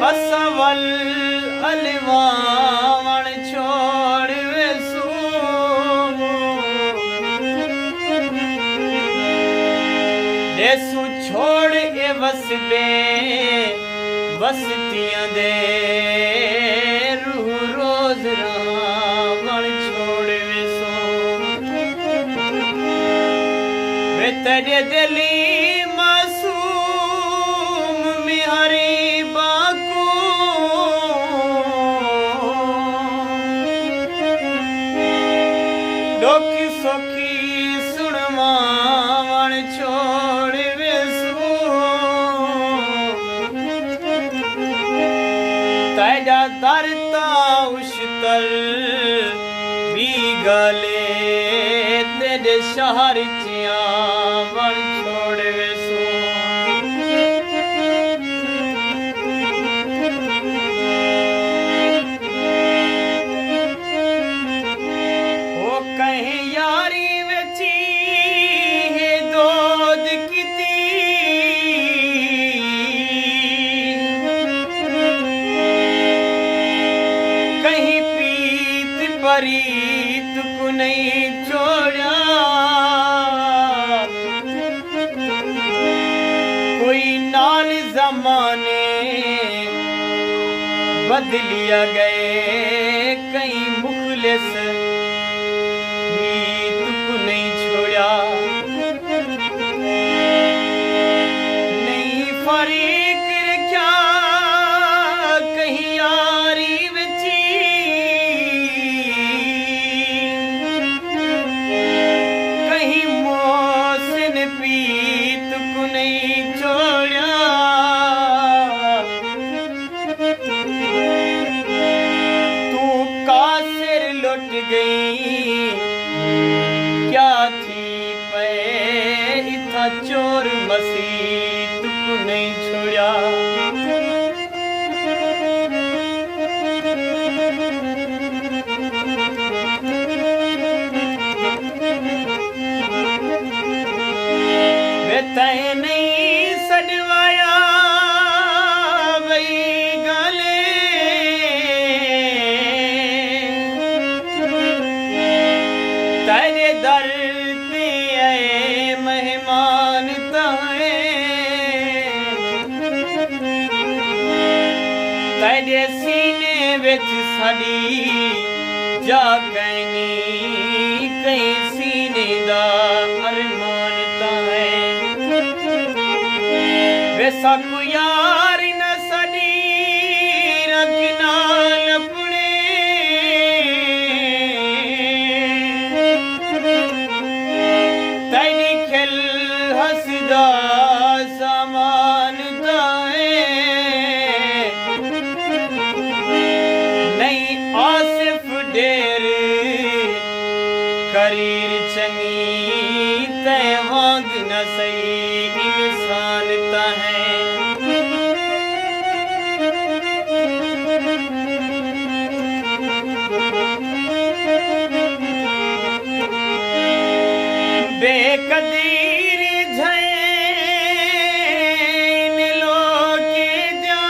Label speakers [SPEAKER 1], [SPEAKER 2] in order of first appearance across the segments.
[SPEAKER 1] असवल अलवावण छोड़ वेसू देसू छोड़ ए वसबे बस्तियां दे रूह रोज रावण छोड़ वेसू वे तेरे दिली सोखी सुनवावण छोड़ वेसू तेरा दरता उशतल भी गले तेरे शहर चियावण छोड़ वेसू परीत को नहीं छोड़ा कोई नाल जमाने बदलिया गए कहीं मुखलिस मीत को नहीं छोड़ा नहीं फरीक क्या कहीं यारी पीत को नहीं छोड़ा तू कासिर लुट गई क्या थी पे इथा चोर मसीत को नहीं छोड़ा तय नहीं सडवाया वही गले तेरे दर पे आए मेहमान ताए तेरे सीने विच साडी जा कहनी कहीं सीने दा अरमान ताए साकू यार न सदी रखना लपड़े तैनी खिल हसदा सामान दाए नहीं आसिफ डेर करीर चंगी तय वांग न सही इंसान है बेकदीर झैन लोके जा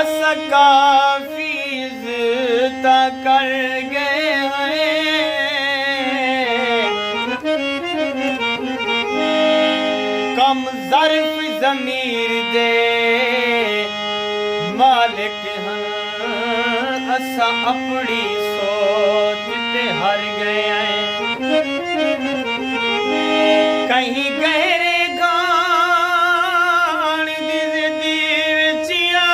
[SPEAKER 1] अस काफी इज्जत कर गए कम ज़र्फ ज़मीर दे मालिक हन असा अपनी सोच ते हर गए कहीं गहरे गान दी विचिया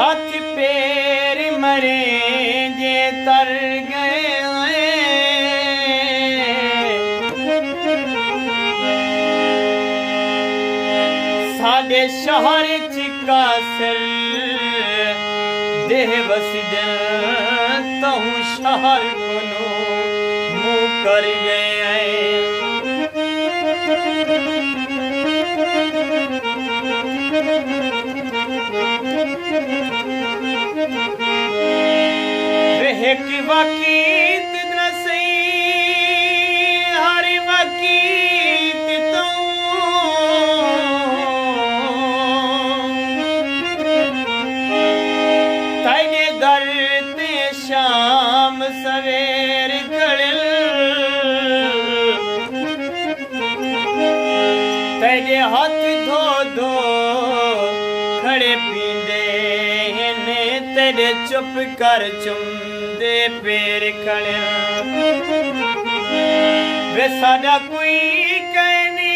[SPEAKER 1] हाथ पैर मरे जे तर गए साडे शहर चिकासर देह वसदन तहु शहर कोनो मुँह कर गए वकीत नसई हर वकीत तू तेरे दर ते शाम सवेर खड़ल तेरे हाथ धो धो खड़े पींदे ने तेरे चुप कर चुमदे पैर खड़े वे साडा कोई कहनी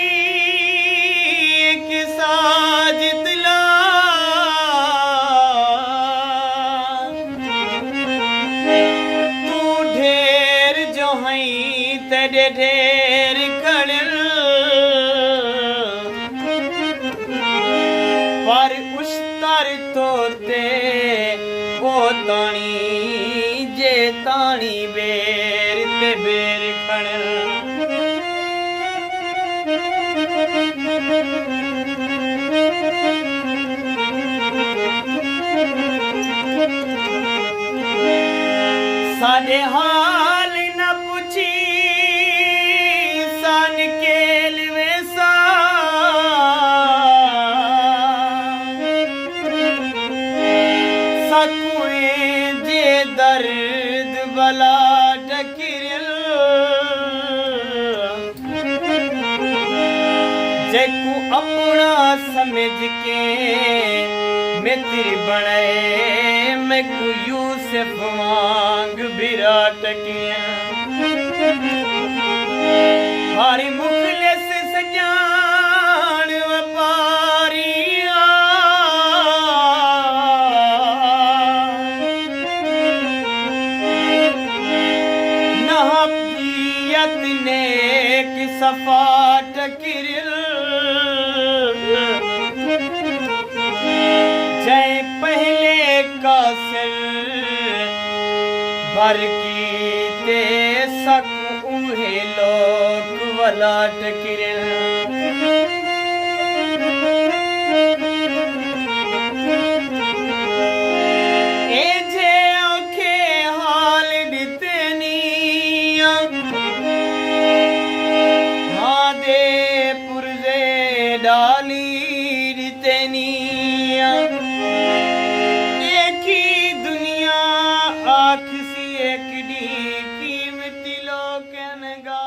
[SPEAKER 1] कि साजिद ला तू ढेर जो हई तेरे ढेर खड़ल पर उस तर तोते वो तानी जे तानी बेर ते बेर खड़ल साडे हाल न पुछी सान केल वेसा सकुए जे दर्द बला टकिरल जेकू अपना समझ के मित्र बने मैं को यूसुफ वांग विराट किया हरी मुखलिस सजान वपारिया नहबियत नेक सफा टकिरल जय पहले का सिर भर की ते सक उहे लोक वलाट किरल ए जे औखे हाल दितनिया हाँ दे पुरजे डाली दितनिया आख सी एक डी कीमती लोकन गा